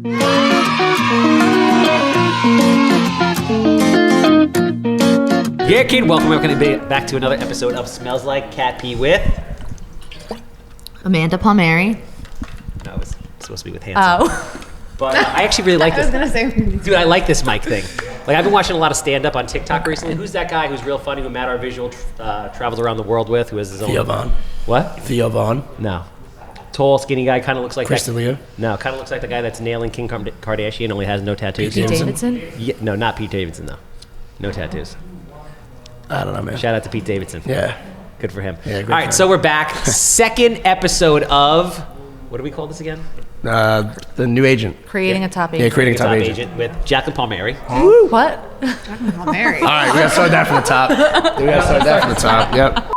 Yeah, kid, welcome. We're going to be back to another episode of Smells Like Cat Pee with Amanda Palmeri. No, it's supposed to be with Hanson. Oh. But I actually really like this. I was going to say. Dude, I like this mic thing. Like, I've been watching a lot of stand-up on TikTok recently. Who's that guy who's real funny, who Matt Our Visual travels around the world with, who has his own... Theo Von. What? Theo Von. No. Tall, skinny guy, kind of looks like... Kristen Leo? No, kind of looks like the guy that's nailing Kim Kardashian, only has no tattoos. Pete Davidson? Yeah, no, not Pete Davidson, though. No tattoos. I don't know, man. Shout out to Pete Davidson. Yeah. Good for him. Yeah, good All right, for so him. we're back. Second episode of... What do we call this again? The new agent. Creating a top Yeah, agent. creating a top agent. with Jacqueline Ferranti. Woo, what? Palmeri. All right, we got to start that from the top. We got to start that from the top. Yep.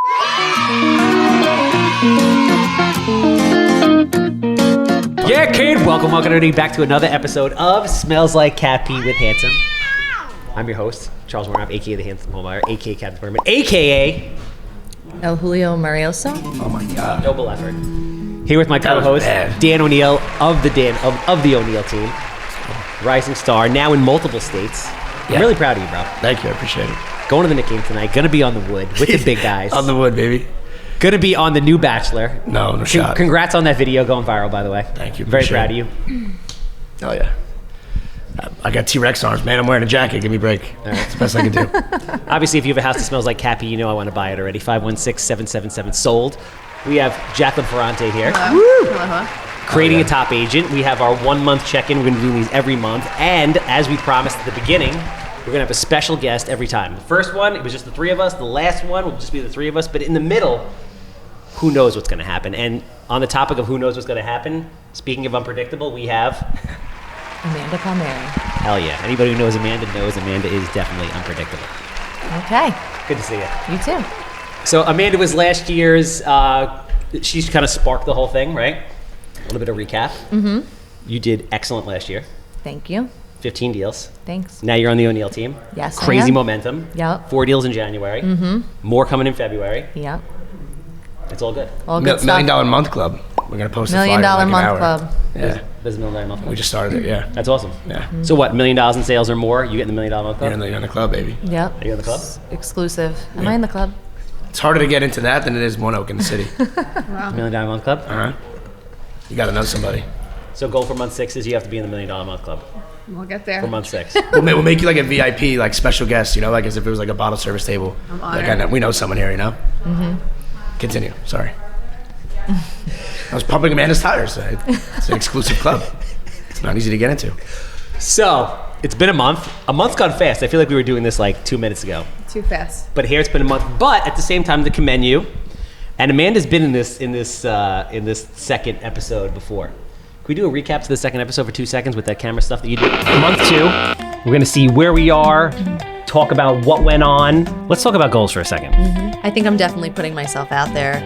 Yeah, kid. Welcome everybody back to another episode of Smells Like Cat Pee with Handsome. I'm your host, Charles Weinraub, a.k.a. the Handsome Homebuyer, a.k.a. Captain Perman, a.k.a. El Julio Marioso. Oh, my God. Noble Effort. Here with my That was co-host, bad. Dan O'Neill of the O'Neill team. Rising star, now in multiple states. I'm Yeah. really proud of you, bro. Thank you. I appreciate it. Going to the Knick game tonight. Gonna be on the wood with the big guys. On the wood, baby. Gonna be on the new Bachelor. No shot. Congrats on that video going viral, by the way. Thank you. Very Appreciate proud it. of you. Oh, yeah. I got T-Rex arms, man. I'm wearing a jacket. Give me a break. That's the best I can do. Obviously, if you have a house that smells like cat pee, you know I want to buy it already. 516-777 sold. We have Jacqueline Ferranti here. Hello. Creating a top agent. We have our 1 month check-in. We're going to do these every month. And as we promised at the beginning, we're going to have a special guest every time. The first one, it was just the three of us. The last one will just be the three of us. But in the middle, who knows what's going to happen. And on the topic of who knows what's going to happen, speaking of unpredictable, we have... Amanda Palmeri. Hell yeah. Anybody who knows Amanda is definitely unpredictable. Okay. Good to see you. You too. So Amanda was last year's, she's kind of sparked the whole thing, right? A little bit of recap. Mm-hmm. You did excellent last year. Thank you. 15 deals. Thanks. Now you're on the O'Neill team. Yes, I Crazy am. momentum. Yep. 4 deals in January. Mm-hmm. More coming in February. Yep. It's all good. All $1 good million stuff. month club. We're going to post $1 million a flyer in like an month hour. club. Yeah. There's $1 million month club. We just started it, yeah. That's awesome. Yeah. So what, $1 million in sales or more, you get in the $1 million month club? You're in the club, baby. Yep. Are you in the club? Exclusive. Am I in the club? It's harder to get into that than it is One Oak in the city. $1 million month club? All right. You got to know somebody. So goal for month 6 is you have to be in the $1 million month club We'll get there. for month 6. We'll make you like a VIP, like special guest, you know, like as if it was like a bottle service table. I'm Like honored. we know someone here, you know? Mm-hmm. Continue. Sorry. I was pumping Amanda's tires. It's an exclusive club. It's not easy to get into. So it's been a month. A month's gone fast. I feel like we were doing this like 2 minutes ago. Too fast. But here it's been a month. But at the same time, to commend you. And Amanda's been in this second episode before. Can we do a recap to the second episode for 2 seconds with that camera stuff that you did? Month 2. We're gonna see where we are. Talk about what went on. Let's talk about goals for a second. I think I'm definitely putting myself out there.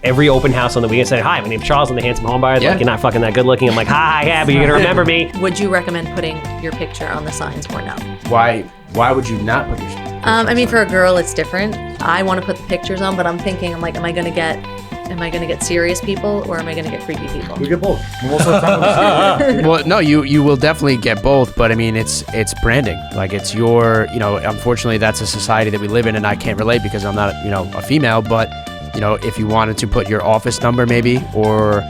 Every open house on the weekend said, "Hi, my name's Charles. I'm the Handsome Homebuyer." Yeah. Like, you're not fucking that good looking. I'm like, "Hi, yeah, but you're gonna remember me." Would you recommend putting your picture on the signs or no? Why would you not put your I mean, for a girl, it's different. I want to put the pictures on, but I'm thinking, am I gonna get serious people or am I gonna get creepy people? We get both. Well, no, you will definitely get both, but I mean, it's branding. Like it's your, unfortunately that's a society that we live in and I can't relate because I'm not, a female, but, if you wanted to put your office number maybe or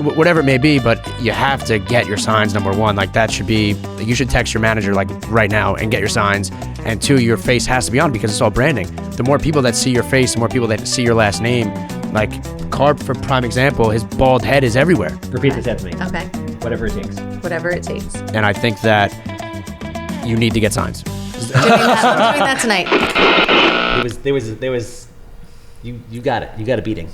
whatever it may be, but you have to get your signs, number one. Like that should be, you should text your manager like right now and get your signs. And 2, your face has to be on because it's all branding. The more people that see your face, the more people that see your last name. Like Carp, for prime example, his bald head is everywhere. Repeat this after me. Okay. Whatever it takes. Whatever it takes. And I think that you need to get signs. I'm doing that tonight. There was. You got it. You got a beating.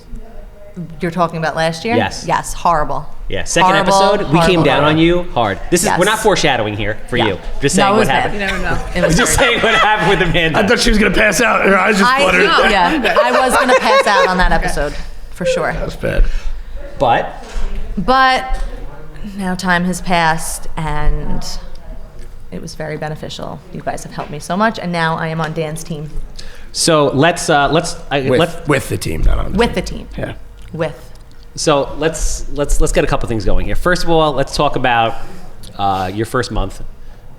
You're talking about last year? Yes. Yes. Horrible. Yeah. Second Horrible, episode, we came horrible, down on horrible. you hard. Yes. We're not foreshadowing here for Yeah. you. Just saying No, it what was bad. happened. You never know. It was Just saying what happened with Amanda. I thought she was gonna pass out. Her eyes just fluttered. I was gonna pass out on that episode for sure. That's bad. But But now time has passed and it was very beneficial. You guys have helped me so much, and now I am on Dan's team. so let's With the team, not on the With team. the team. Yeah. With. So let's get a couple things going here. First of all, let's talk about your first month,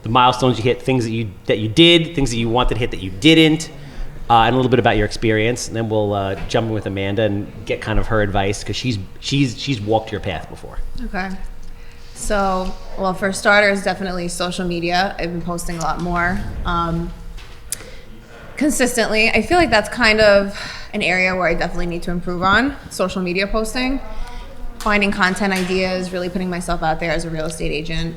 the milestones you hit, things that you did, things that you wanted to hit that you didn't, and a little bit about your experience. And then we'll jump in with Amanda and get kind of her advice because she's walked your path before. Okay. So, well, for starters, definitely social media. I've been posting a lot more consistently. I feel like that's kind of an area where I definitely need to improve on social media posting, finding content ideas, really putting myself out there as a real estate agent.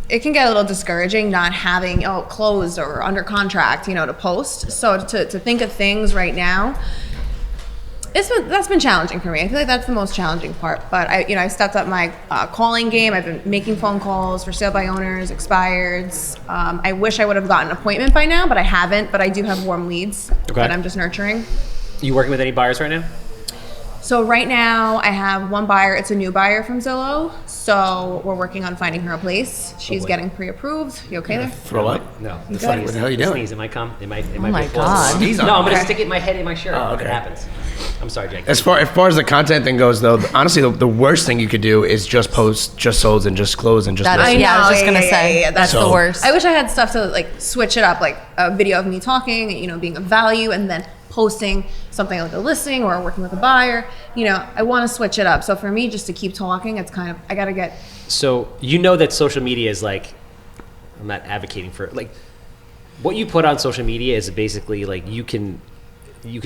It can get a little discouraging not having closed or under contract, to post. So to think of things right now, that's been challenging for me. I feel like that's the most challenging part. But I stepped up my calling game. I've been making phone calls for sale by owners, expireds. I wish I would have gotten an appointment by now, but I haven't. But I do have warm leads that I'm just nurturing. You working with any buyers right now? So right now I have one buyer. It's a new buyer from Zillow. So we're working on finding her a place. She's getting pre-approved. You okay there? Throw up? No. What the hell are you doing? Sneeze. It might come. It might. Oh my be God. Sneeze on No, I'm me. gonna stick it in my head in my shirt. Oh, okay. It happens. I'm sorry, Jake. As far as the content thing goes, though, honestly, the worst thing you could do is just post just solds and just close and just That list. is, yeah, I was just Yeah, gonna yeah, say yeah, that's so- the worst. I wish I had stuff to switch it up, like a video of me talking, being of value, and then posting something like a listing or working with a buyer. I want to switch it up. So for me, just to keep talking, it's kind of, I got to get. So that social media is I'm not advocating for it. What you put on social media is basically you can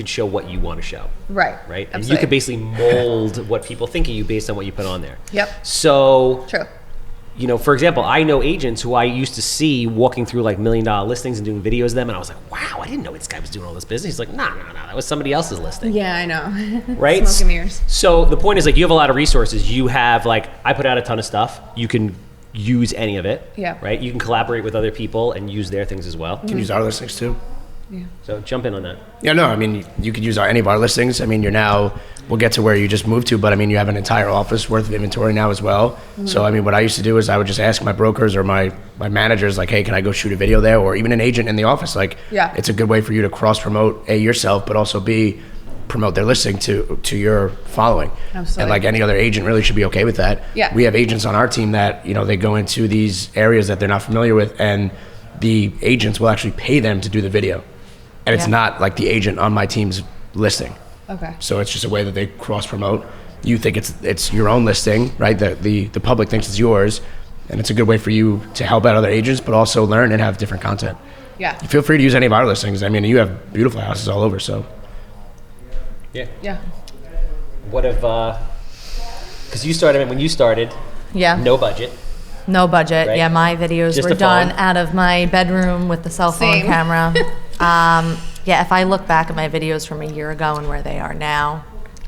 show what you want to show. Right. Right. And Absolutely. you could basically mold what people think of you based on what you put on there. Yep. So True. for example, I know agents who I used to see walking through $1 million listings and doing videos of them, and I was like, wow, I didn't know this guy was doing all this business. He's like, no, that was somebody else's listing. Yeah, I know. Right? Smoke and mirrors. So the point is you have a lot of resources. You have I put out a ton of stuff. You can use any of it. Yeah. Right? You can collaborate with other people and use their things as well. You can use our listings too. Yeah. So jump in on that. Yeah, no, I mean, you could use any of our listings. I mean, we'll get to where you just moved to, but I mean, you have an entire office worth of inventory now as well. Mm-hmm. So, I mean, what I used to do is I would just ask my brokers or my managers, hey, can I go shoot a video there? Or even an agent in the office. Yeah. It's a good way for you to cross promote A, yourself, but also B, promote their listing to your following. Absolutely. And any other agent really should be okay with that. Yeah. We have agents on our team that, they go into these areas that they're not familiar with, and the agents will actually pay them to do the video. And it's Yeah. not like the agent on my team's listing. Okay. So it's just a way that they cross promote. You think it's your own listing, right? The public thinks it's yours, and it's a good way for you to help out other agents, but also learn and have different content. Yeah. Feel free to use any of our listings. I mean, you have beautiful houses all over, so. Yeah. Yeah. What if, because when you started, Yeah. no budget. No budget. Right. Yeah, my videos Just were a done phone. out of my bedroom with the cell phone Same. camera. Yeah, if I look back at my videos from a year ago and where they are now,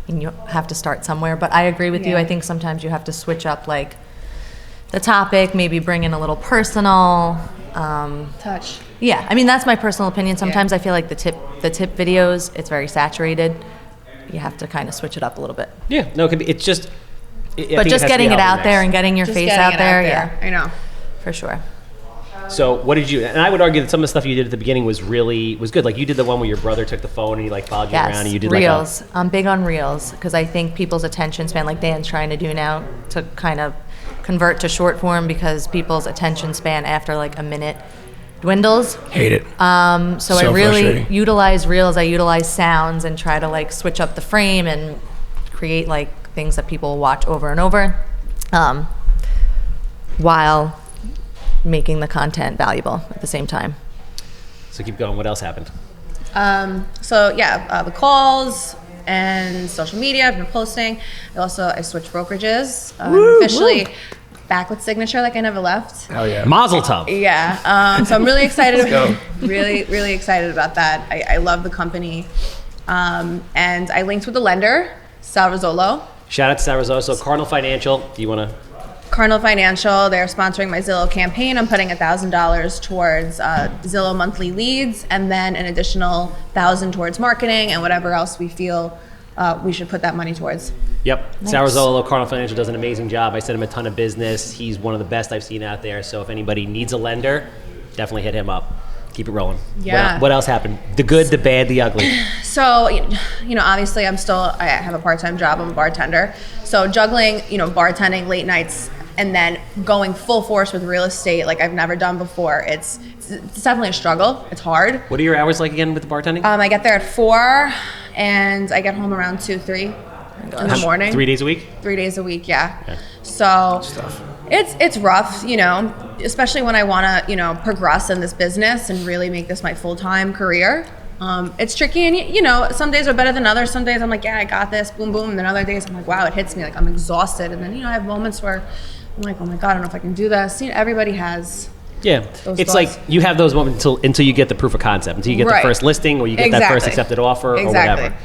and you have to start somewhere. But I agree with you. Yeah. I think sometimes you have to switch up the topic, maybe bring in a little personal. Touch. Yeah, I mean that's my personal opinion. Sometimes I feel like the tip videos, it's very saturated. You have to kind of switch it up a little bit. Yeah. No, it could be. It's just. But just getting it out there and getting your Just face getting out it there, yeah, I know. for sure. So what did you? And I would argue that some of the stuff you did at the beginning was good. You did the one where your brother took the phone and he followed you around and you did reels. I'm big on reels because I think people's attention span, like Dan's trying to do now, to kind of convert to short form because people's attention span after a minute dwindles. Hate it. So I So really frustrating. utilize reels. I utilize sounds and try to switch up the frame and create things that people watch over and over, while making the content valuable at the same time. So keep going. What else happened? The calls and social media. I've been posting. I switched brokerages. Officially back with Signature I never left. Hell yeah. Mazel tov. Yeah. So I'm really excited. go. Really, really excited about that. I love the company. And I linked with the lender, Sal Rizzolo. Shout out to Sarasota. So Cardinal Financial. Do you want to? Cardinal Financial, they're sponsoring my Zillow campaign. I'm putting $1,000 towards Zillow monthly leads, and then an additional $1,000 towards marketing and whatever else we feel we should put that money towards. Yep. Nice. Sarasota, Cardinal Financial does an amazing job. I sent him a ton of business. He's one of the best I've seen out there. So if anybody needs a lender, definitely hit him up. Keep it rolling. Yeah. What else happened? The good, the bad, the ugly. So, obviously I have a part-time job. I'm a bartender. So juggling, bartending late nights and then going full force with real estate like I've never done before. It's definitely a struggle. It's hard. What are your hours like again with the bartending? I get there at 4 and I get home around 2, 3 in the morning. 3 days a week? 3 days a week, yeah. Okay. So it's rough, you know, especially when I want to, you know, progress in this business and really make this my full-time career. It's tricky, and you know, some days are better than others. Some days I'm like, yeah, I got this, boom, boom. And then other days I'm like, wow, it hits me, like I'm exhausted. And then, you know, I have moments where I'm like, oh my God, I don't know if I can do this. You know, everybody has. Yeah, it's thoughts. Like you have those moments until you get the proof of concept, until you get the first listing or you get that first accepted offer or whatever.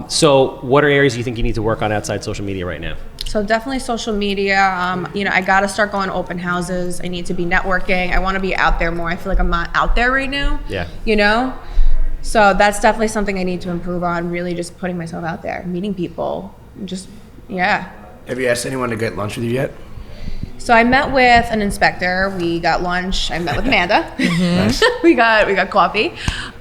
So what are areas you think you need to work on outside social media right now? So definitely social media. You know, I got to start going to open houses. I need to be networking. I want to be out there more. I feel like I'm not out there right now. Yeah. You know? So that's definitely something I need to improve on, really just putting myself out there, meeting people, just, yeah. Have you asked anyone to get lunch with you yet? So I met with an inspector. We got lunch. I met with Amanda. Nice. we got coffee.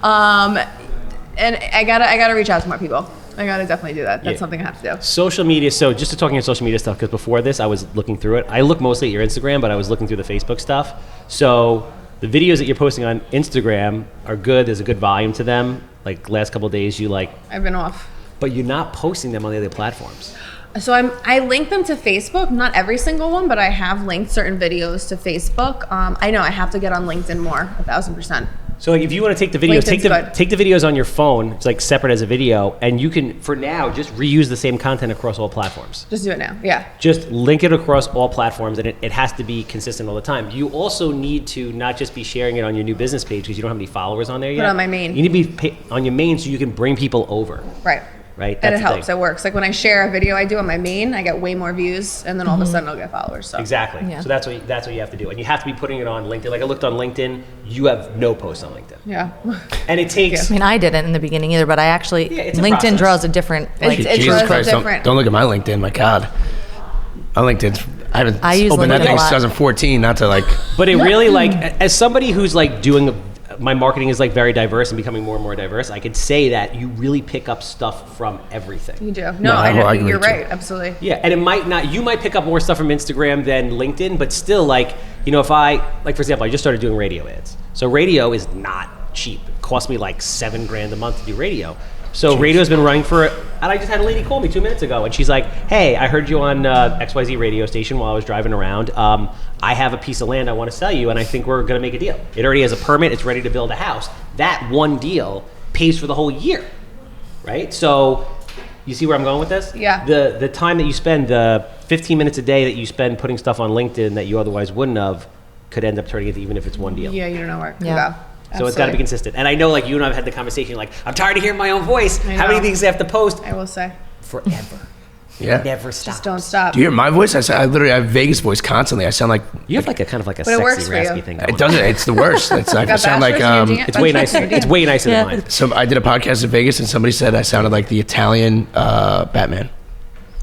And I gotta reach out to more people. I gotta definitely do that. That's something I have to do. Social media. So just to talking about social media stuff, because before this I was looking through it. I look mostly at your Instagram, but I was looking through the Facebook stuff. So the videos that you're posting on Instagram are good. There's a good volume to them. Like last couple of days, I've been off. But you're not posting them on the other platforms. So I link them to Facebook, not every single one, but I have linked certain videos to Facebook. I know I have to get on LinkedIn more, 1,000%. So like if you want to take the videos, take the videos on your phone. It's like separate as a video, and you can, for now, just reuse the same content across all platforms. Just do it now, yeah. Just link it across all platforms, and it has to be consistent all the time. You also need to not just be sharing it on your new business page because you don't have any followers on there yet. Put it on my main. You need to be on your main so you can bring people over. Right. Right. And it helps. It works. Like when I share a video I do on my main, I get way more views, and then all of a sudden I'll get followers. So. Exactly. Yeah. So that's what you have to do, and you have to be putting it on LinkedIn. Like I looked on LinkedIn, you have no posts on LinkedIn. Yeah. And it takes. I mean, I didn't in the beginning either, but I actually LinkedIn draws a different. Like, it Jesus draws Christ, a different. Don't look at my LinkedIn. My God, my LinkedIn. I use opened LinkedIn that thing a lot. 2014. Not to like. But it really like as somebody who's like doing. My marketing is like very diverse and becoming more and more diverse. I could say that you really pick up stuff from everything. You do. No, I know. You're right. Absolutely. Yeah, and it might not. You might pick up more stuff from Instagram than LinkedIn, but still, like, you know, if I, like, for example, I just started doing radio ads. So radio is not cheap. It cost me like $7,000 a month to do radio. So radio's been running for, and I just had a lady call me 2 minutes ago, and she's like, "Hey, I heard you on XYZ radio station while I was driving around. I have a piece of land I want to sell you, and I think we're going to make a deal. It already has a permit. It's ready to build a house. That one deal pays for the whole year, right? So you see where I'm going with this? Yeah. The time that you spend, the 15 minutes a day that you spend putting stuff on LinkedIn that you otherwise wouldn't have, could end up turning into even if it's one deal. Yeah, you don't know where it could Yeah. go. So it's got to be consistent. And I know, like, you and I have had the conversation, like, I'm tired of hearing my own voice. How many things do I have to post? I will say. Forever. Yeah. Never stop. Just don't stop. Do you hear my voice? I literally have Vegas voice constantly. I sound like You have like a kind of like a But it works sexy, for you. raspy thing. it doesn't. It's the worst. I sound like It's way nicer. It's way nicer than mine. So I did a podcast in Vegas, and somebody said I sounded like the Italian Batman.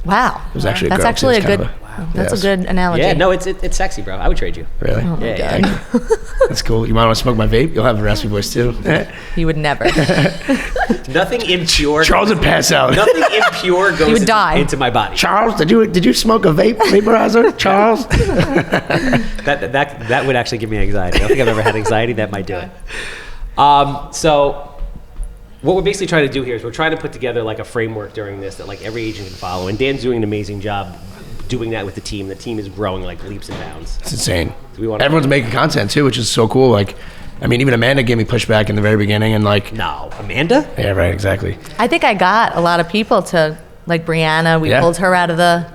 Wow. It was actually a That's girl, actually a so it's good. kind of That's yes. a good analogy. Yeah, no, it's sexy, bro. I would trade you. Really? Oh my Yeah, God. That's cool. You might want to smoke my vape. You'll have a raspy voice too. He would never. Nothing impure. Charles would pass out. Nothing impure goes would die. into my body. Charles, did you smoke a vaporizer? Charles? That would actually give me anxiety. I don't think I've ever had anxiety. That might do it. So what we're basically trying to do here is we're trying to put together like a framework during this that like every agent can follow. And Dan's doing an amazing job doing that with the team. The team is growing like leaps and bounds. It's insane. We Everyone's making content too, which is so cool. Like, I mean, even Amanda gave me pushback in the very beginning, and like, No, Amanda? yeah, right, exactly. I think I got a lot of people to, like Brianna, we Yeah. pulled her out of the,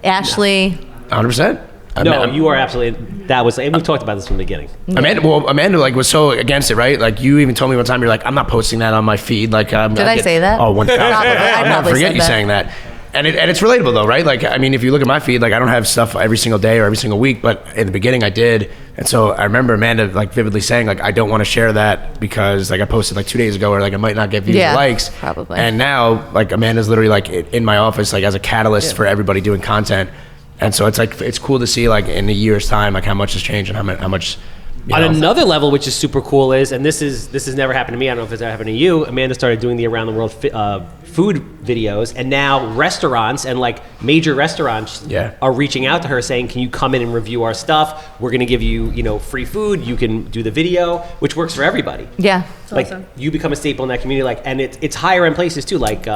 Ashley. 100%. No, you are absolutely. That was, and we talked about this from the beginning. Amanda like was so against it, right? Like you even told me one time, you're like, I'm not posting that on my feed. Like, Did I say that? Oh, 1,000. Probably. I I'll never probably forget said you that. saying that. And it's relatable though, right? Like, I mean, if you look at my feed, like I don't have stuff every single day or every single week, but in the beginning I did. And so I remember Amanda like vividly saying like, I don't want to share that because like I posted like 2 days ago or like I might not get views or likes. Probably. And now like Amanda's literally like in my office, like as a catalyst for everybody doing content. And so it's like, it's cool to see like in a year's time, like how much has changed and how much On another level, which is super cool, and this has never happened to me. I don't know if it's ever happened to you. Amanda started doing the around the world food videos, and now restaurants and like major restaurants are reaching out to her saying, "Can you come in and review our stuff? We're going to give you free food. You can do the video," which works for everybody. Yeah, like awesome. You become a staple in that community. Like, and it's higher end places too. Like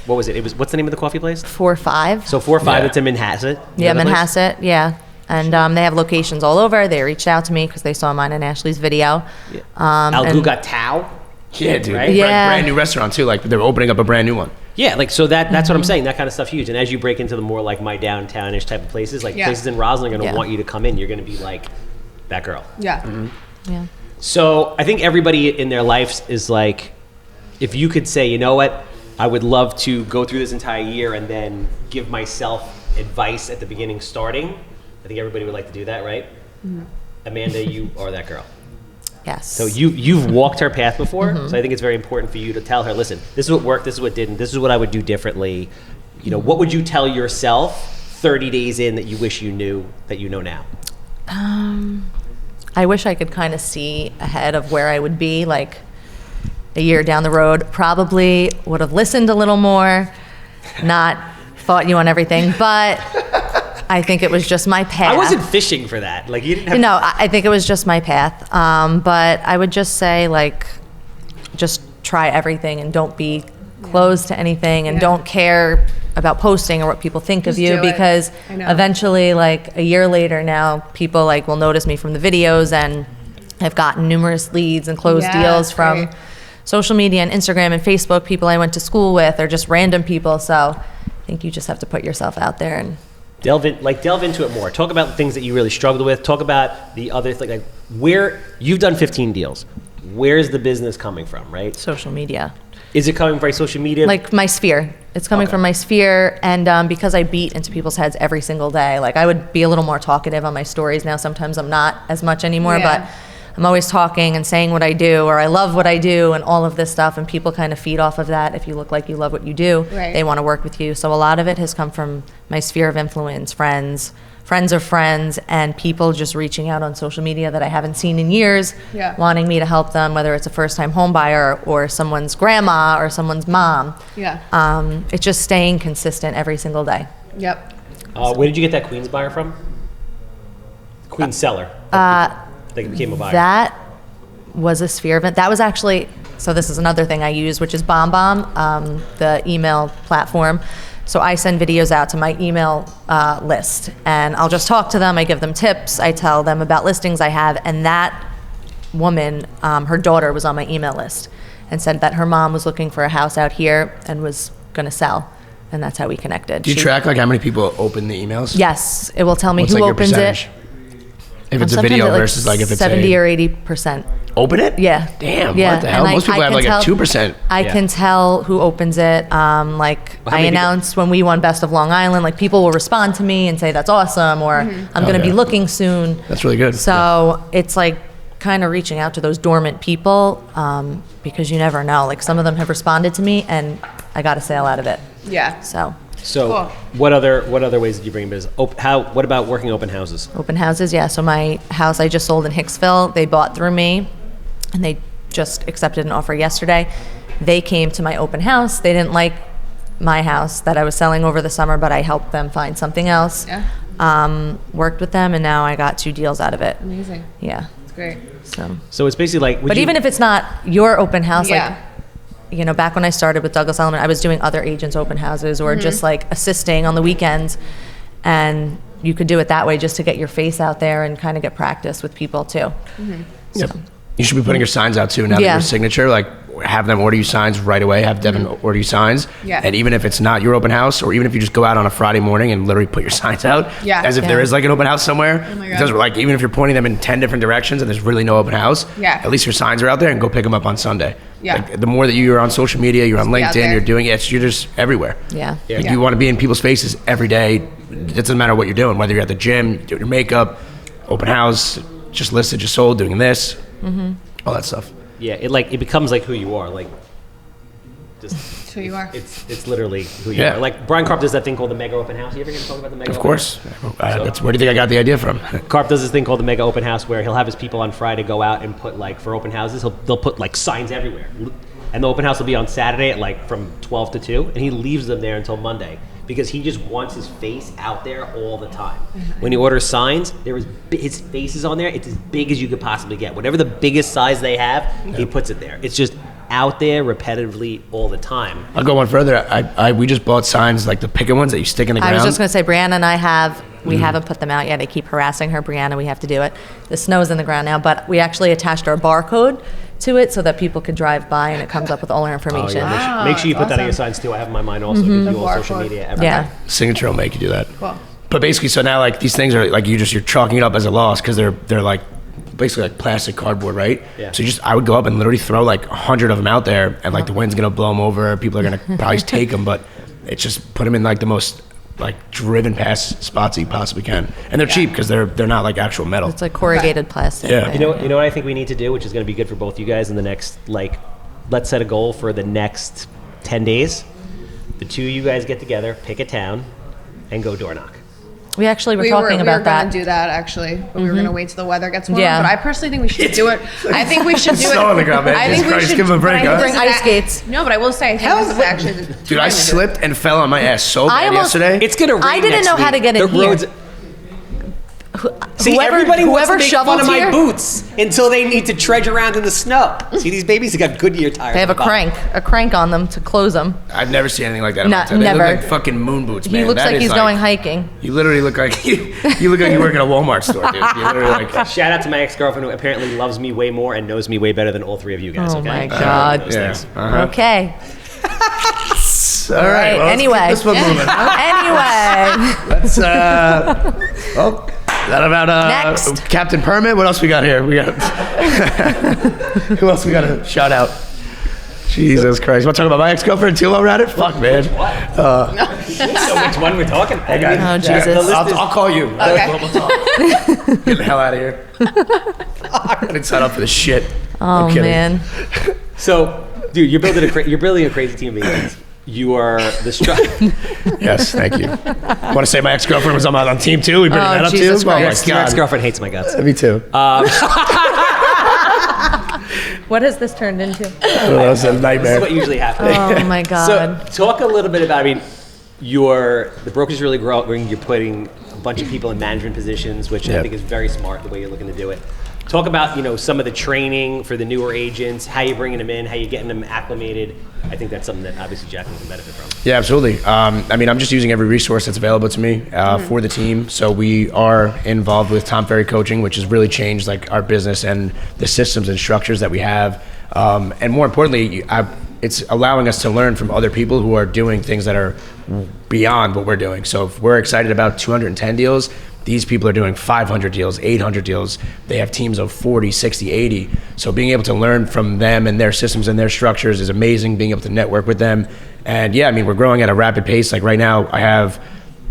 what was it? It was what's the name of the coffee place? 4-5. So 4-5. It's in Manhasset. Yeah, Manhasset. Yeah. And they have locations all over. They reached out to me because they saw mine and Ashley's video. Yeah. Al Guga Tao. Yeah, dude. Right? Yeah. Brand new restaurant too. Like they're opening up a brand new one. Yeah, like so that's what I'm saying. That kind of stuff huge. And as you break into the more like my downtownish type of places, like places in Roslyn are going to want you to come in. You're going to be like that girl. Yeah. Yeah. So I think everybody in their lives is like, if you could say, you know what, I would love to go through this entire year and then give myself advice at the beginning starting. I think everybody would like to do that, right? Amanda, you are that girl. Yes. So you've walked her path before, so I think it's very important for you to tell her, listen, this is what worked, this is what didn't, this is what I would do differently. What would you tell yourself 30 days in that you wish you knew that you know now? I wish I could kind of see ahead of where I would be, like a year down the road. Probably would have listened a little more, not fought you on everything, but I think it was just my path. I wasn't fishing for that. Like you didn't have No, I think it was just my path. But I would just say, like, just try everything and don't be closed to anything and don't care about posting or what people think of you, do it. because I know. eventually, like a year later now, people like will notice me from the videos, and I've gotten numerous leads and closed deals from social media and Instagram and Facebook, people I went to school with, or just random people. So I think you just have to put yourself out there and delve into it more. Talk about the things that you really struggled with. Talk about the other thing, like where you've done 15 deals. Where's the business coming from, right? social media. Is it coming from social media? Like my sphere. It's coming from my sphere, and because I beat into people's heads every single day, like I would be a little more talkative on my stories now. Sometimes I'm not as much anymore, but I'm always talking and saying what I do, or I love what I do, and all of this stuff, and people kind of feed off of that. If you look like you love what you do, they want to work with you. So a lot of it has come from my sphere of influence, friends of friends, and people just reaching out on social media that I haven't seen in years, wanting me to help them, whether it's a first-time home buyer or someone's grandma or someone's mom. It's just staying consistent every single day. Where did you get that Queens buyer from? Queens seller. That became a buyer. That was a sphere event. That was actually, so this is another thing I use, which is BombBomb, the email platform. So I send videos out to my email list, and I'll just talk to them. I give them tips. I tell them about listings I have. And that woman, her daughter was on my email list and said that her mom was looking for a house out here and was going to sell. And that's how we connected. Do you track like how many people open the emails? Yes, it will tell me What's who like your opens percentage? it. If it's a Sometimes video at, like, versus like if it's 70 a, or 80%. Open it? Yeah. Damn, Yeah. what the hell? And Most people I have can like tell- a 2%. I can tell who opens it. Like I many announced when we won Best of Long Island, like people will respond to me and say that's awesome, or I'm going to be looking soon. That's really good. So it's like kind of reaching out to those dormant people, because you never know. Like some of them have responded to me and I got a sale out of it. So So what other ways did you bring in business? What about working open houses? open houses, yeah. So my house I just sold in Hicksville, they bought through me, and they just accepted an offer yesterday. They came to my open house. They didn't like my house that I was selling over the summer, but I helped them find something else. Worked with them, and now I got 2 deals out of it. Amazing. Yeah. It's great. So it's basically like. But even if it's not your open house, Yeah. like, back when I started with Douglas Elliman, I was doing other agents' open houses or just like assisting on the weekends, and you could do it that way just to get your face out there and kind of get practice with people too. Yep. You should be putting your signs out too now that Yeah. you're a signature. Like have them order you signs right away. Have Devin order you signs. Yeah. And even if it's not your open house, or even if you just go out on a Friday morning and literally put your signs out, as if there is like an open house somewhere. Oh my God. It doesn't, like even if you're pointing them in 10 different directions and there's really no open house. At least your signs are out there, and go pick them up on Sunday. Like, the more that you're on social media, you're on be out LinkedIn, there. you're doing it. You're just everywhere. Yeah. Like, you want to be in people's faces every day. It doesn't matter what you're doing, whether you're at the gym, doing your makeup, open house, just listed, just sold, doing this, all that stuff. Yeah, it becomes like who you are, like just It's who you are. It's literally who you are. Like Brian Karp does that thing called the Mega Open House. You ever hear him talk about the Mega Of Open course. House? That's where do you think I got the idea from? Karp does this thing called the Mega Open House where he'll have his people on Friday go out and put like for open houses, they'll put like signs everywhere. And the open house will be on Saturday at like from 12 to 2 and he leaves them there until Monday because he just wants his face out there all the time. When he orders signs, his face is on there. It's as big as you could possibly get. Whatever the biggest size they have, he puts it there. It's just out there repetitively all the time. I'll go one further. We just bought signs like the picket ones that you stick in the ground. I was just going to say, Brianna and I haven't put them out yet. I keep harassing her, Brianna, we have to do it. The snow's in the ground now, but we actually attached our barcode to it so that people could drive by and it comes up with all our information. Yeah. Make sure you put that on your signs too. I have in my mind also. You do all social media, everything. Yeah. Signature will make you do that. Cool. But basically, so now like these things are like you're chalking it up as a loss because they're like basically like plastic cardboard, right? Yeah. So I would go up and literally throw like 100 of them out there, and like the wind's gonna blow them over. People are gonna probably take them, but it's just put them in like the most like driven past spots that you possibly can, and they're cheap because they're not like actual metal. It's like corrugated plastic. Yeah. You know what I think we need to do, which is going to be good for both you guys in the next, like, let's set a goal for the next 10 days. The two of you guys get together, pick a town, and go door knock. We actually were talking about we were that. going to do that actually, but we were going to wait till the weather gets warmer. Yeah. But I personally think we should do it. I think we should do it. Snow on the ground, man. I think we Jesus should Christ, give him a break, but I huh? think Bring ice skates. No, but I will say, I think this is actually the Dude, I time to do it. slipped and fell on my ass so bad yesterday. It's going to rain I didn't next know how week. to get in The here. roads- See, Whoever- everybody wants to whoever make fun shovels of my here- boots until they need to trudge around in the snow. See, these babies have got Goodyear tires. They have a on the bottom. crank on them to close them. I've never seen anything like that. in No, my time. They never. look like fucking moon boots, man. He looks That like is he's going hiking. You literally look like you look like you work at a Walmart store, dude. You literally like. Shout out to my ex-girlfriend who apparently loves me way more and knows me way better than all three of you guys. Oh okay? my God. Those Yeah. things. Okay. All right. Well, Anyway. let's keep this one moving. Anyway. Let's. Well, that about Next. Captain Permit. What else we got here? We got. Who else we got to shout out? Jesus Christ! Want to talk about my ex-girlfriend too while we're at it? Fuck, man. So which one we're talking about? Hey, guys. Oh, Yeah, Jesus. I'll call you. Okay. We'll talk. Get the hell out of here. I didn't sign up for this shit. Oh, I'm kidding. man. So, dude, you're building a crazy team of agents. You are the Yes, thank you. Want to say my ex-girlfriend was on team too? We bring that up Jesus too? Oh my Christ. Your God. ex-girlfriend hates my guts. Me too. What has this turned into? That's a This is nightmare. what usually happens. Oh, my God. So, talk a little bit about. I mean, the brokerage is really growing. You're putting a bunch of people in management positions, which I Yep. think is very smart the way you're looking to do it. Talk about some of the training for the newer agents, how you're bringing them in, how you're getting them acclimated. I think that's something that obviously Jacqueline can benefit from. Yeah, absolutely. I mean, I'm just using every resource that's available to me for the team. So we are involved with Tom Ferry Coaching, which has really changed like our business and the systems and structures that we have. And more importantly, it's allowing us to learn from other people who are doing things that are beyond what we're doing. So if we're excited about 210 deals, these people are doing 500 deals, 800 deals. They have teams of 40, 60, 80. So being able to learn from them and their systems and their structures is amazing, being able to network with them. And yeah, I mean, we're growing at a rapid pace. Like right now, I have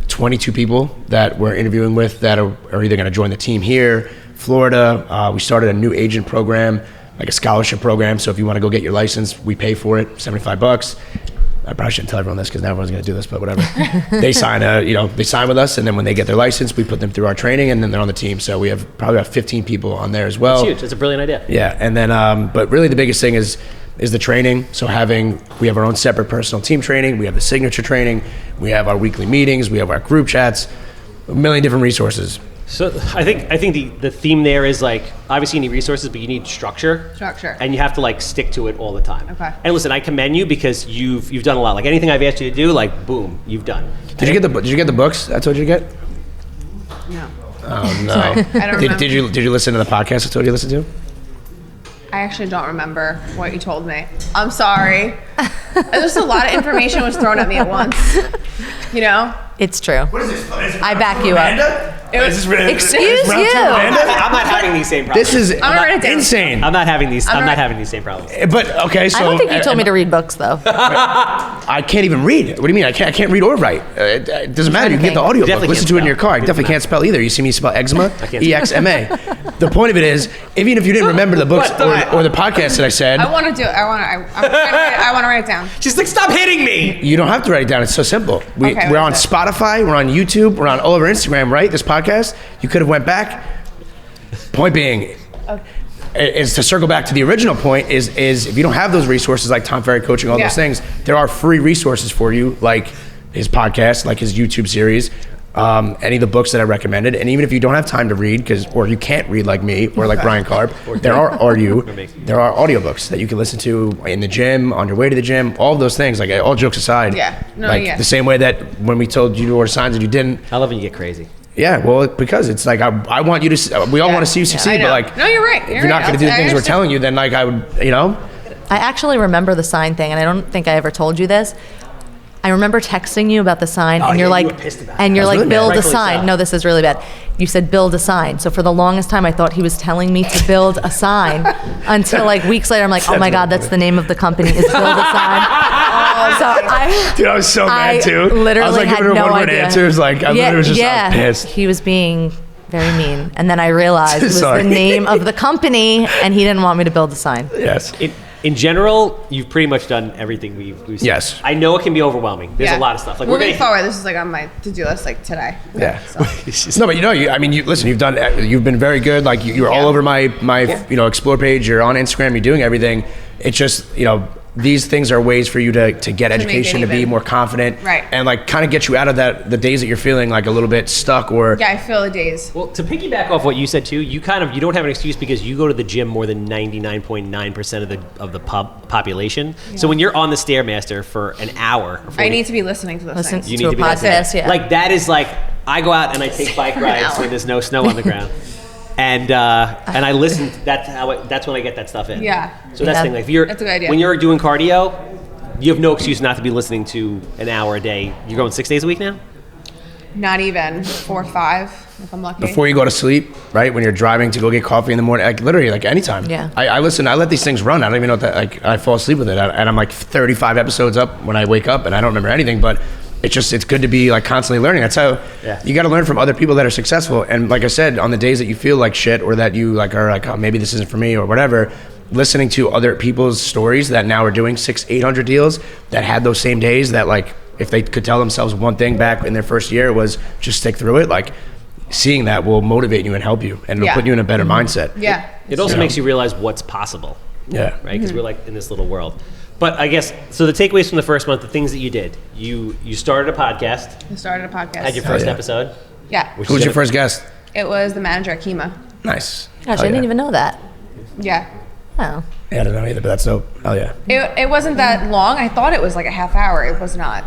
22 people that we're interviewing with that are either going to join the team here, Florida. We started a new agent program, like a scholarship program. So if you want to go get your license, we pay for it, $75. I probably shouldn't tell everyone this because now everyone's going to do this, but whatever. They sign with us, and then when they get their license, we put them through our training, and then they're on the team. So we have probably about 15 people on there as well. It's huge. It's a brilliant idea. Yeah, and then, but really the biggest thing is the training. So we have our own separate personal team training. We have the signature training. We have our weekly meetings. We have our group chats. A million different resources. So I think the theme there is like obviously you need resources, but you need structure. And you have to like stick to it all the time. Okay. And listen, I commend you because you've done a lot. Like anything I've asked you to do, like boom, you've done. Did you get the books I told you to get? No. Oh no. Sorry, I don't remember. Did you listen to the podcast I told you to listen to? I actually don't remember what you told me. I'm sorry. Just a lot of information was thrown at me at once. It's true. What is this? I back you up. Is this Excuse round two, you. Amanda? I'm not having these same problems. This is I'm gonna write it down. insane. I'm not having these. I'm not having these same problems. But okay, so I don't think you told me to read books though. I can't even read. What do you mean? I can't read or write. It doesn't matter. You can get the audio book. Definitely Listen can't to it in your spell. car. I definitely can't spell either. You see me spell eczema? can't spell. EXMA. The point of it is, even if you didn't remember the books or the podcast that I said, I want to do it. I want to write it down. She's like, stop hitting me. you don't have to write it down. It's so simple. Okay, We're on what is it? Spotify. We're on YouTube. We're on all over Instagram, right? This podcast. You could have went back. Point being, is to circle back to the original point is if you don't have those resources like Tom Ferry coaching, all Yeah. those things, there are free resources for you, like his podcast, like his YouTube series, any of the books that I recommended. And even if you don't have time to read, or you can't read like me or like Brian Karp, there are audiobooks that you can listen to in the gym, on your way to the gym, all of those things. Like all jokes aside, the same way that when we told you to order signs and you didn't. I love when you get crazy. Yeah, well, because it's like I want you to. We all want to see you succeed, but like, no, you're right. if you're not going to do the things we're telling you, then like I would, I actually remember the sign thing, and I don't think I ever told you this. I remember texting you about the sign, and you're yeah, like, you were pissed about and it. you're That was like, really bad. build a Rightfully sign. so. No, this is really bad. You said build a sign. So for the longest time, I thought he was telling me to build a sign. Until like weeks later, I'm like, oh my god, that's the name of the company. Is build a sign. dude, I was so I mad too. literally I was like had giving her no one-word idea. answers. Like I literally was just I was pissed. He was being very mean, and then I realized it was Sorry. the name of the company, and he didn't want me to build a sign. Yes. In general, you've pretty much done everything we've said. Yes. I know it can be overwhelming. There's a lot of stuff. Like moving forward, this is like on my to-do list like today. Yeah. No, but listen, you've been very good. Like you're all over my explore page. You're on Instagram. You're doing everything. It's just these things are ways for you to get education, to be more confident, Right. and like kind of get you out of the days that you're feeling like a little bit stuck or. Yeah, I feel the days. Well, to piggyback off what you said too, you don't have an excuse because you go to the gym more than 99.9% of the population. Yeah. So when you're on the Stairmaster for an hour, or 40, I need to be listening to those Listen things. you to need a to be listening. podcast. Yeah. Like that is like I go out and I take bike rides hour. when there's no snow on the ground. And I listen. That's when I get that stuff in. Yeah. So that's the thing. Like if That's a good idea. when you're doing cardio, you have no excuse not to be listening to an hour a day. You're going 6 days a week now. Not even 4 or 5, if I'm lucky. Before you go to sleep, right? When you're driving to go get coffee in the morning, like literally, like anytime. Yeah. I listen. I let these things run. I don't even know what that. Like I fall asleep with it, and I'm like 35 episodes up when I wake up, and I don't remember anything. But it's good to be like constantly learning. That's how you got to learn from other people that are successful. And like I said, on the days that you feel like shit or that you like are like, oh, maybe this isn't for me or whatever. Listening to other people's stories that now are doing 600-800 deals that had those same days that like if they could tell themselves one thing back in their first year was just stick through it, like seeing that will motivate you and help you and it'll put you in a better mindset. Yeah. It also makes you realize what's possible. Yeah. Right? Because we're like in this little world. But I guess so. The takeaways from the first month, the things that you did, you started a podcast, I started a podcast. had your first yeah. episode. Yeah. Which Who was is your first guest? It was the manager at Kima. Nice. Gosh, Hell I didn't yeah. even know that. Yeah. Oh. Yeah, I don't know either, but that's dope. Hell yeah. It wasn't that long. I thought it was like a half hour. It was not.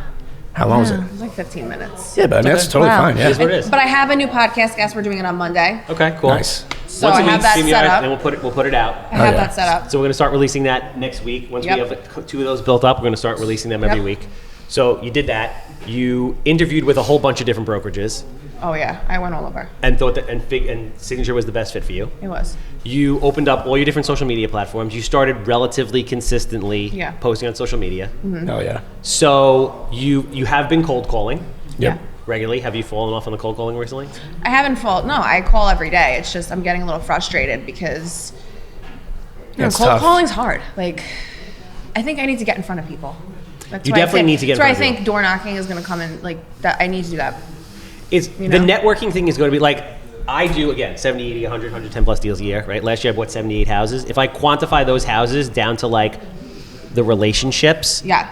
How long was it? It was like 15 minutes. Yeah, but that's totally Wow. fine. It is Yeah. what it is. But I have a new podcast guest. We're doing it on Monday. Okay, cool. Nice. So Once I a week, have that StreamYard, set up. and we'll put it out. I have yeah. that set up. So we're going to start releasing that next week. Once Yep. we have 2 of those built up, we're going to start releasing them every Yep. week. So you did that. You interviewed with a whole bunch of different brokerages Oh yeah, I went all over. and thought that and Signature was the best fit for you. It was. You opened up all your different social media platforms. You started relatively consistently Yeah. posting on social media. Hell yeah. So you have been cold calling Yep. regularly. Have you fallen off on the cold calling recently? I haven't No, I call every day. It's just I'm getting a little frustrated because It's cold tough. calling's hard. Like, I think I need to get in front of people. That's You why I definitely think- need to get in That's why front of I think door knocking is going to come in like that. I need to do that. It's You the know? networking thing is going to be like I do again 70, 80, 100, 110 plus deals a year, right? Last year I bought 78 houses. If I quantify those houses down to like the relationships, Yeah.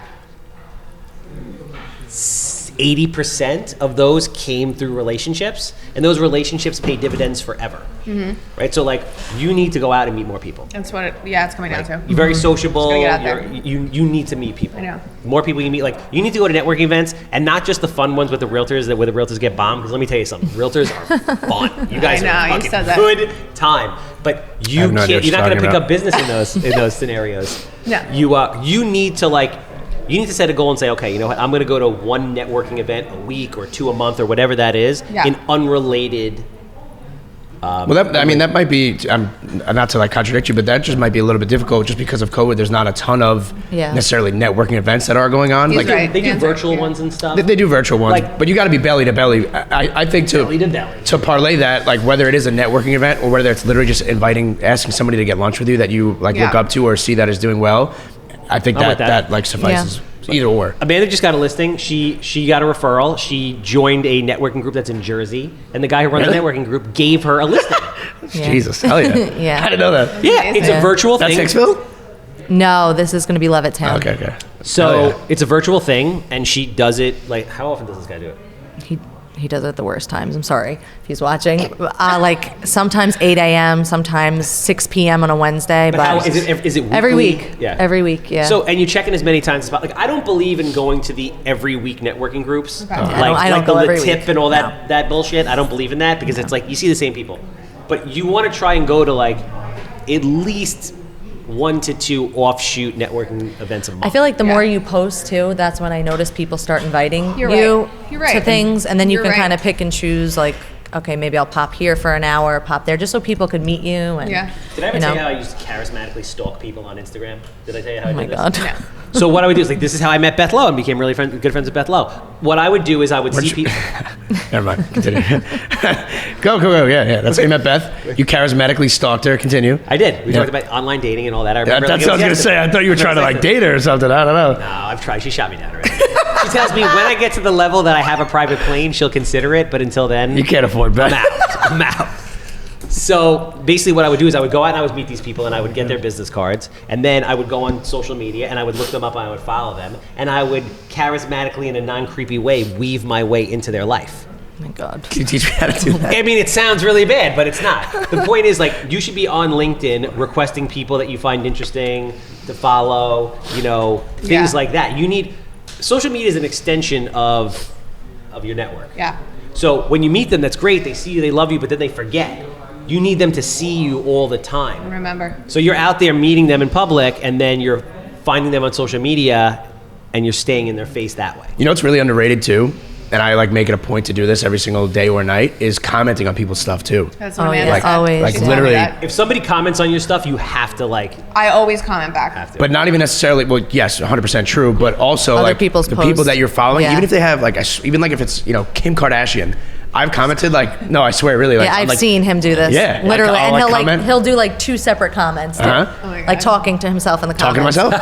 80% of those came through relationships, and those relationships pay dividends forever. Right? So like you need to go out and meet more people. That's what it's coming down to. You're very sociable. Just gotta get out there. You need to meet people. I know. More people you meet. Like you need to go to networking events, and not just the fun ones with the realtors where the realtors get bombed. Because let me tell you something, realtors are fun. You guys I know, are you fucking said that. good time. But you have no idea can't. what You're not you're going to pick talking up business in those scenarios. No. You need to like. You need to set a goal and say, okay, you know what? I'm going to go to one networking event a week or 2 a month or whatever that is in unrelated. That might be, not to like contradict you, but that just might be a little bit difficult just because of COVID. There's not a ton of necessarily networking events that are going on. He's right. They do virtual ones and stuff. They do virtual ones, but you got to be belly to belly. I think to parlay that, like whether it is a networking event or whether it's literally just asking somebody to get lunch with you that you like look up to or see that is doing well, I think that like suffices. Yeah. Either or. Amanda just got a listing. She got a referral. She joined a networking group that's in Jersey, and the guy who runs the networking group gave her a listing. Jesus, hell yeah. Yeah. I didn't know that. Yeah, it's a virtual thing. That's Hicksville? No, this is going to be Levittown. Okay. So it's a virtual thing, and she does it, like, how often does this guy do it? He does it at the worst times. I'm sorry if he's watching. Like sometimes 8 a.m., sometimes 6 p.m. on a Wednesday. But how, is it weekly? Every week. Yeah. Every week, yeah. So, and you check in as many times as possible. Like, I don't believe in going to the every week networking groups. Okay. I don't go every tip week. And all that bullshit. I don't believe in that because it's like you see the same people. But you want to try and go to like at least 1 to 2 offshoot networking events a month. I feel like the more you post too, that's when I notice people start inviting You're you right. to things, and then you You're can right. kind of pick and choose. Like, okay, maybe I'll pop here for an hour, pop there, just so people could meet you. And Did I ever tell you how I used to charismatically stalk people on Instagram? Did I tell you how I did this? Oh my God. No. So what I would do is like, this is how I met Beth Lowe and became really good friends with Beth Lowe. What I would do is I would see people. Never mind. Continue. Go. Yeah. That's how you met Beth. You charismatically stalked her. Continue. I did. We talked about online dating and all that. I remember. That's what I was going to say. I thought you were trying to like date her or something. I don't know. No, I've tried. She shot me down already. She tells me when I get to the level that I have a private plane, she'll consider it. But until then, You can't afford Beth. I'm out. So basically what I would do is I would go out and I would meet these people and I would get their business cards, and then I would go on social media and I would look them up and I would follow them, and I would charismatically in a non-creepy way weave my way into their life. Oh my God. Can you teach me how to do that? I mean, it sounds really bad, but it's not. The point is, like, you should be on LinkedIn requesting people that you find interesting to follow, things like that. You need, social media is an extension of your network. Yeah. So when you meet them, that's great. They see you, they love you, but then they forget. You need them to see you all the time. Remember. So you're out there meeting them in public, and then you're finding them on social media, and you're staying in their face that way. You know what's really underrated too? And I like make it a point to do this every single day or night, is commenting on people's stuff too. That's what Amanda yeah, said. always. Like She told me literally. that. If somebody comments on your stuff, you have to I always comment back. But not even necessarily, well, yes, 100% true, but also Other like people's the people posts. that you're following, Yeah. even if they have like, even like if it's, Kim Kardashian, I've commented like, no, I swear, really. Like, Yeah, I've like, seen him do this. Yeah, like, Literally. I'll, And comment. he'll do like 2 separate comments. Too. Uh-huh. Oh my God. Like talking to himself in the Talking to comments. myself?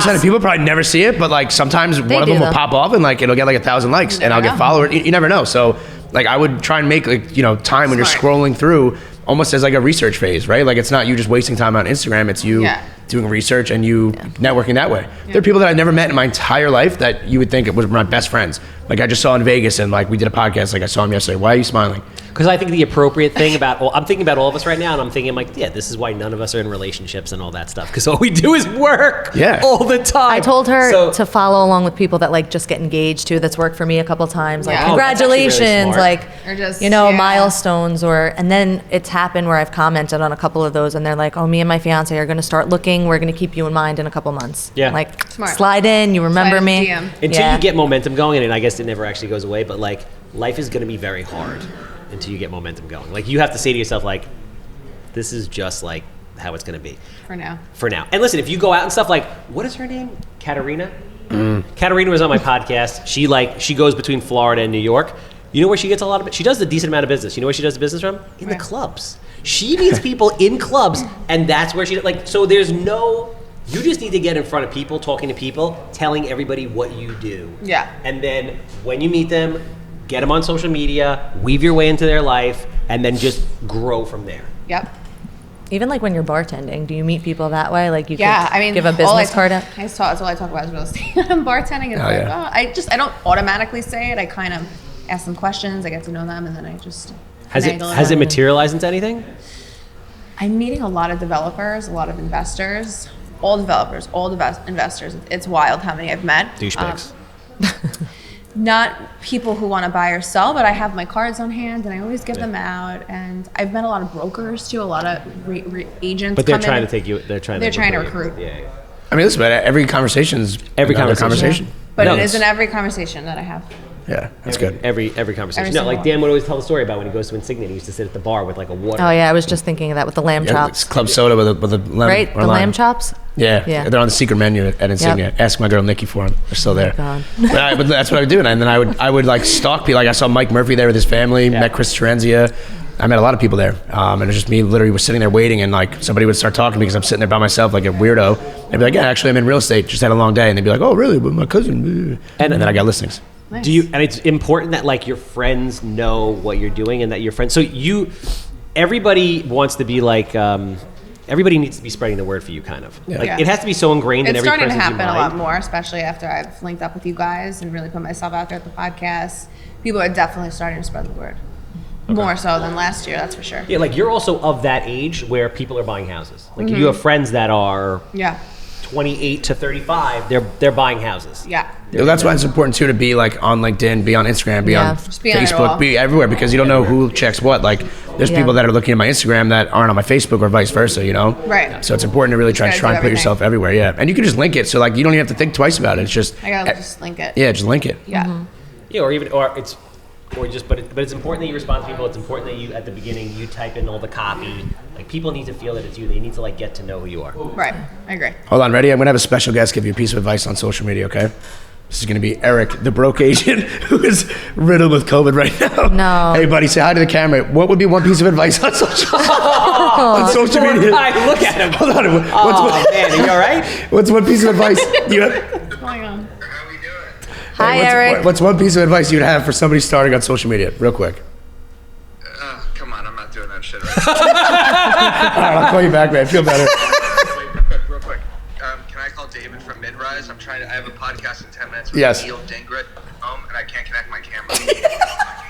99% of people probably never see it, but like sometimes one of do them will though. pop off and like it'll get like 1,000 likes and I'll get followers. You never know. So like I would try and make like, time when you're Smart. scrolling through almost as like a research phase, right? Like it's not you just wasting time on Instagram, it's you doing research and you networking that way. There are people that I never met in my entire life that you would think it was my best friends. Like I just saw in Vegas and like we did a podcast, like I saw him yesterday. Why are you smiling? Because I think the appropriate thing I'm thinking about all of us right now, and I'm thinking like, yeah, this is why none of us are in relationships and all that stuff. Because all we do is work all the time. I told her to follow along with people that like just get engaged too. That's worked for me a couple times. Like Yeah. Oh, that's actually really congratulations, smart. like Or just, milestones, and then it's happened where I've commented on a couple of those, and they're like, "Oh, me and my fiance are going to start looking. We're going to keep you in mind in a couple months." Yeah. like Smart. slide in. You remember Slide me DM. Until you get momentum going, and I guess it never actually goes away, but like life is going to be very hard until you get momentum going. Like you have to say to yourself, like, this is just like how it's going to be. For now. And listen, if you go out and stuff like, what is her name? Katarina? Katarina was on my podcast. She goes between Florida and New York. You know where she gets a lot of it? She does a decent amount of business. You know where she does the business from? In the clubs. She meets people in clubs, and that's where so there's no, you just need to get in front of people, talking to people, telling everybody what you do. Yeah. And then when you meet them, get them on social media, weave your way into their life, and then just grow from there. Yep. even like when you're bartending, do you meet people that way? Like you could I mean, give a business card out? That's all I talk about is real estate. I'm bartending. It's I don't automatically say it. I kind of ask them questions. I get to know them, and then I just Has it materialized into anything? I'm meeting a lot of developers, a lot of investors, all developers, all investors. It's wild how many I've met. Douchebags. Not people who want to buy or sell, but I have my cards on hand and I always give them out. And I've met a lot of brokers too, a lot of agents. But they're come trying in. to take you. They're trying to recruit. Yeah. I mean, listen, but every conversation's Every conversation. But No, it it's- is in every conversation that I have. Yeah, that's good. Every conversation. Every No, like single Dan would always tell the story about when he goes to Insignia. He used to sit at the bar with like a water. Oh yeah, I was just thinking of that with the lamb Yeah, chops. it's club soda with a lemon Right, or the lime. lamb chops. Yeah, Yeah. they're on the secret menu at Insignia. Yep. Ask my girl Nikki for them. They're still there. God. But that's what I would do, and then I would like stalk people. Like I saw Mike Murphy there with his family. Met Chris Terenzia. I met a lot of people there, and it was just me. Literally, was sitting there waiting, and like somebody would start talking to me because I'm sitting there by myself like a weirdo. I'd be like, "Yeah, actually, I'm in real estate. Just had a long day," and they'd be like, "Oh, really? With my cousin?" And then I got listings. Nice. Do you? And it's important that like your friends know what you're doing and that your friends. So everybody wants to be like. Everybody needs to be spreading the word for you, kind of. Yeah. Like Yeah. it has to be so ingrained in It's every starting to person's happen a lot mind. more, especially after I've linked up with you guys and really put myself out there at the podcast. People are definitely starting to spread the word. More so than last year, that's for sure. Yeah, like you're also of that age where people are buying houses. Like you have friends that are Yeah. 28 to 35. They're buying houses. Yeah. Well, that's why it's important too to be like on LinkedIn, be on Instagram, be Yeah. on Just be on it Facebook, all. be everywhere because you don't know who checks what. Like there's Yeah. people that are looking at my Instagram that aren't on my Facebook or vice versa, you know? Right. So it's important to really try gotta and do put everything. yourself everywhere, yeah. And you can just link it, so like you don't even have to think twice about it. It's just I gotta just link it. yeah, just link it. Yeah. Yeah, but it's important that you respond to people. It's important that you at the beginning you type in all the copy. Like people need to feel that it's you. They need to like get to know who you are. Right. I agree. Hold on, ready? I'm gonna have a special guest give you a piece of advice on social media, okay? This is gonna be Eric, the broke agent, who is riddled with COVID right now. No. Hey, buddy, say hi to the camera. What would be one piece of advice on social Poor media? guy, look at him. Hold on. Oh man, are you all right? What's one piece of advice you have? What's going on? Hi, what's, Eric. What's one piece of advice you'd have for somebody starting on social media, real quick? Come on, I'm not doing that shit right All right, I'll call you back, man. I feel better. real quick. Can I call David from Midrise? I have a podcast in 10 minutes with Yes. Neil Dingret home, and I can't connect my camera.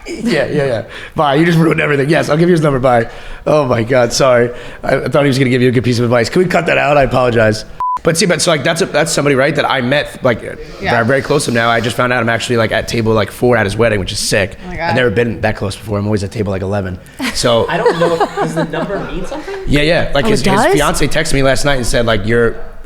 Yeah. Bye. You just ruined everything. Yes, I'll give you his number. Bye. Oh my God, sorry. I thought he was going to give you a good piece of advice. Can we cut that out? I apologize. But see, so like that's somebody, right, that I met like Yeah. very close to him now. I just found out I'm actually like at table like 4 at his wedding, which is sick. Oh my God. I've never been that close before. I'm always at table like 11. So I don't know. Does the number mean something? yeah. Like Oh, his it does? fiance texted me last night and said like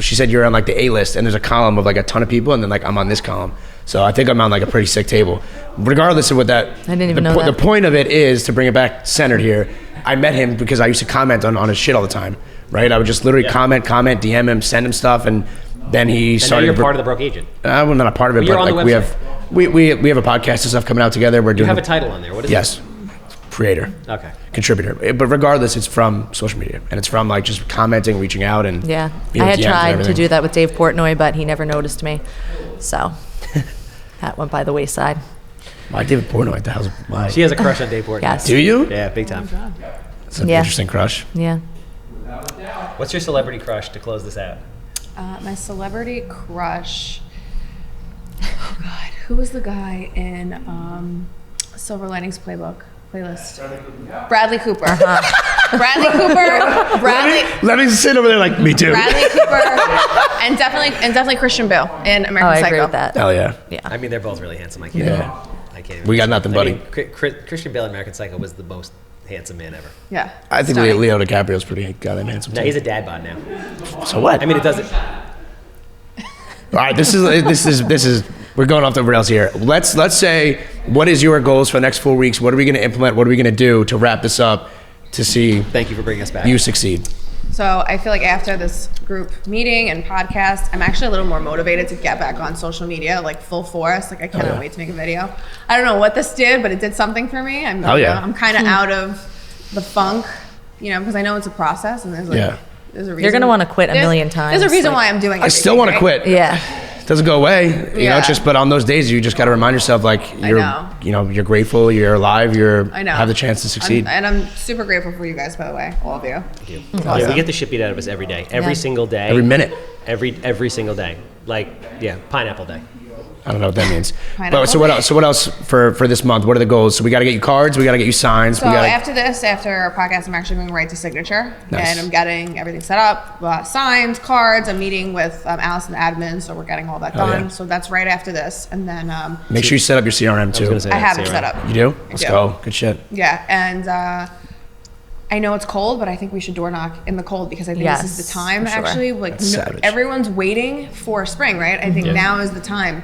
she said you're on like the A list, and there's a column of like a ton of people, and then like I'm on this column. So I think I'm on like a pretty sick table. Regardless of what that, I didn't even know that. The point of it is to bring it back centered here. I met him because I used to comment on his shit all the time, right? I would just literally comment, DM him, send him stuff, and then he And now started. you're part of the broke agent. I'm not a part of it, You're but on the like we have a podcast and stuff coming out together. We're You doing have a title on there. What is yes, creator, it? Okay. contributor. But regardless, it's from social media, and it's from like just commenting, reaching out, and Yeah, you know, I had DMs and tried to everything. do that with Dave Portnoy, but he never noticed me. So that went by the wayside. Why David Portnoy? What the hell's why? She has a crush on Dave Portnoy. Yes. Do you? Yeah, big time. It's an Yeah. interesting crush. Yeah. What's your celebrity crush to close this out? My celebrity crush. Oh God, who was the guy in Silver Linings playlist? Bradley Cooper. Bradley Cooper. Let me sit over there like me too. Bradley Cooper, and definitely Christian Bale in American Oh, I Psycho. agree with that. Hell yeah. Yeah. I mean, they're both really handsome. I can't. Yeah. I can't. Even We got nothing, buddy. Christian Bale in American Psycho was the most handsome man ever. Yeah. I think Stunning. Leo DiCaprio's pretty goddamn handsome. No, too. he's a dad bod now. So what? I mean, it doesn't. all right, this is we're going off the rails here. Let's say what is your goals for the next 4 weeks? What are we going to implement? What are we going to do to wrap this up to see Thank you for bringing us back. you succeed? So I feel like after this group meeting and podcast, I'm actually a little more motivated to get back on social media, like full force. Like I cannot wait to make a video. I don't know what this did, but it did something for me. I'm kind of out of the funk, because I know it's a process and there's like Yeah. there's a reason. You're gonna want to quit a million times. There's a reason like- why I'm doing it. I still want to quit. Yeah. It doesn't go away. You know, Yeah. it's just but on those days you just got to remind yourself like you're know. you're grateful, you're alive, I know. have the chance to succeed. I'm super grateful for you guys, by the way, all of you. Thank you. Awesome. Yeah, we get the shit beat out of us every day, every Yeah. single day, Every minute. every single day. Like, yeah, pineapple day. I don't know what that means. Pineapple. But so what else? So what else for this month? What are the goals? So we got to get you cards. We got to get you signs. So we got after our podcast, I'm actually going right to signature, Nice. and I'm getting everything set up, signed, cards. I'm meeting with Alice and the admin, so we're getting all that Oh, done. yeah. So that's right after this, and then make sure you set up your CRM too. gonna say I have it CRM. set up. You do? Let's do. go. Good shit. Yeah, and I know it's cold, but I think we should door knock in the cold because I think this is the time. for sure. Actually, like everyone's waiting for spring, right? I think now is the time.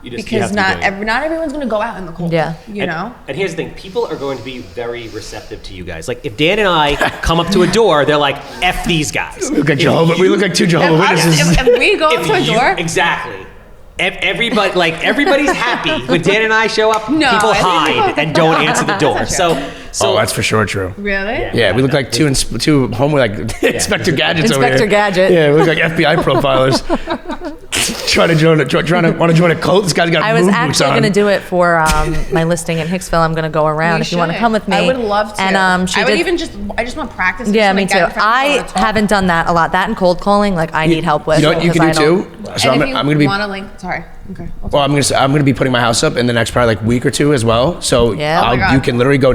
Because not everyone's going to go out in the cold. Yeah. You know? And here's the thing. People are going to be very receptive to you guys. Like, if Dan and I come up to a door, they're like, F these guys. We look like we look like two Jehovah's Witnesses. If we go up to a door. Exactly. Everybody's happy when Dan and I show up. No, people hide and don't answer the door. So that's for sure true. Really? Yeah, we look like two home like Inspector Gadgets over here. Inspector Gadget. Yeah, we look like FBI profilers. trying to want to join a cult. This guy's got I was boots actually on. going to do it for my listing in Hicksville. I'm going to go around if you want to come with me. I would love to. And I just want practice. Yeah, me too. I haven't done that a lot. That and cold calling, like I need help with. You know what you can do too? So I'm going to be. Want a link? Sorry. Okay. Well, I'm going to be putting my house up in the next probably like week or two as well. So you can literally go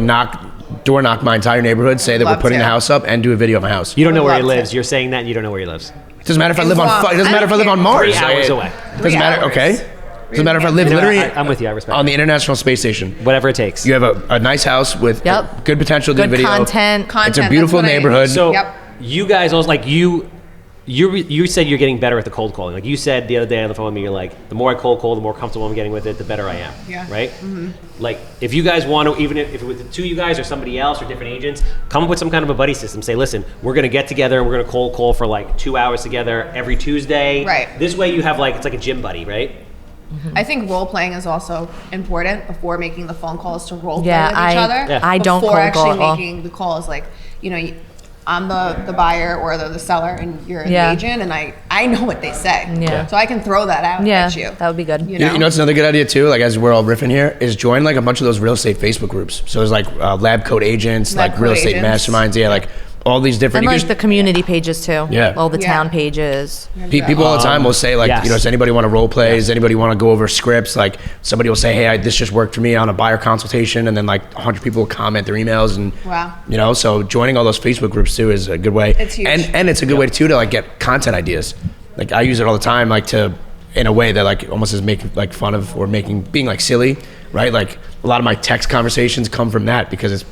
door knock my entire neighborhood, say that we're putting the house up, and do a video of my house. You don't know where he lives. You're saying that and you don't know where he lives. It doesn't matter if I live on. It doesn't matter if I live on Mars. 3 hours away. Doesn't matter. Okay. Doesn't matter if I live literally. I'm with you. I respect on the International Space Station. Whatever it takes. You have a nice house with good potential to do video. Content. It's a beautiful neighborhood. So you guys also like you said you're getting better at the cold calling. Like you said the other day on the phone with me, you're like, the more I cold call, the more comfortable I'm getting with it, the better I am. Yeah. Right? Mm-hmm. Like if you guys want to, even if it was the two of you guys or somebody else or different agents, come up with some kind of a buddy system. Say, listen, we're going to get together and we're going to cold call for like 2 hours together every Tuesday. Right. This way you have like, it's like a gym buddy, right? Mm-hmm. I think role playing is also important before making the phone calls to role play with each other. Yeah. I don't before cold call actually at all. making the calls, like I'm the buyer or the seller and you're the agent, and I know what they say. Yeah. So I can throw that out at you. That would be good. You know? You know what's another good idea too? Like as we're all riffing here, is join like a bunch of those real estate Facebook groups. So there's like lab coat agents, like real estate masterminds. Yeah, like all these different. And like the community pages too. Yeah. All the town pages. People all the time will say like, does anybody want to role play? Does anybody want to go over scripts? Like somebody will say, hey, this just worked for me on a buyer consultation, and then like 100 people will comment their emails, and so joining all those Facebook groups too is a good way. It's huge. And it's a good way too to like get content ideas. Like I use it all the time, like in a way that like almost is making like fun of or being like silly, right? Like a lot of my text conversations come from that because it's.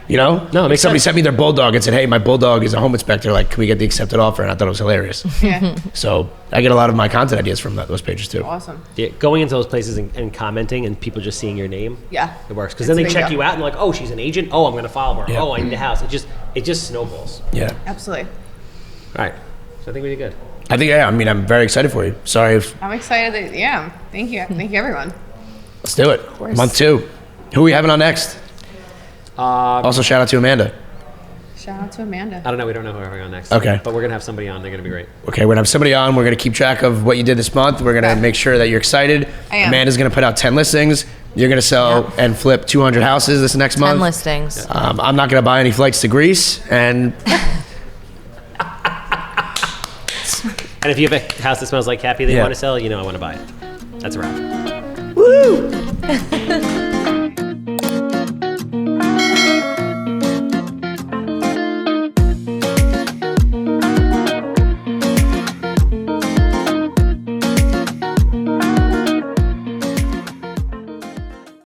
No, it makes somebody sent me their bulldog and said, hey, my bulldog is a home inspector. Like, can we get the accepted offer? And I thought it was hilarious. Yeah. So I get a lot of my content ideas from those pages too. Awesome. Yeah, going into those places and commenting and people just seeing your name. Yeah. It works. Because then they check you out and like, oh, she's an agent. Oh, I'm going to follow her. Yeah. Oh, I need a house. It just snowballs. Yeah. Absolutely. All right. So I think we did good. I think, I'm very excited for you. Sorry if. I'm excited that, thank you. Thank you, everyone. Let's do it. Month 2. Who are we having on next? Also, shout out to Amanda. Shout out to Amanda. I don't know. We don't know who we're having on next. Okay. But we're going to have somebody on. They're going to be great. Okay, we're going to have somebody on. We're going to keep track of what you did this month. We're going to make sure that you're excited. I am. Amanda's going to put out 10 listings. You're going to sell and flip 200 houses this next month. 10 listings. I'm not going to buy any flights to Greece. And And if you have a house that smells like Cappy that you want to sell, I want to buy it. That's a wrap. woo!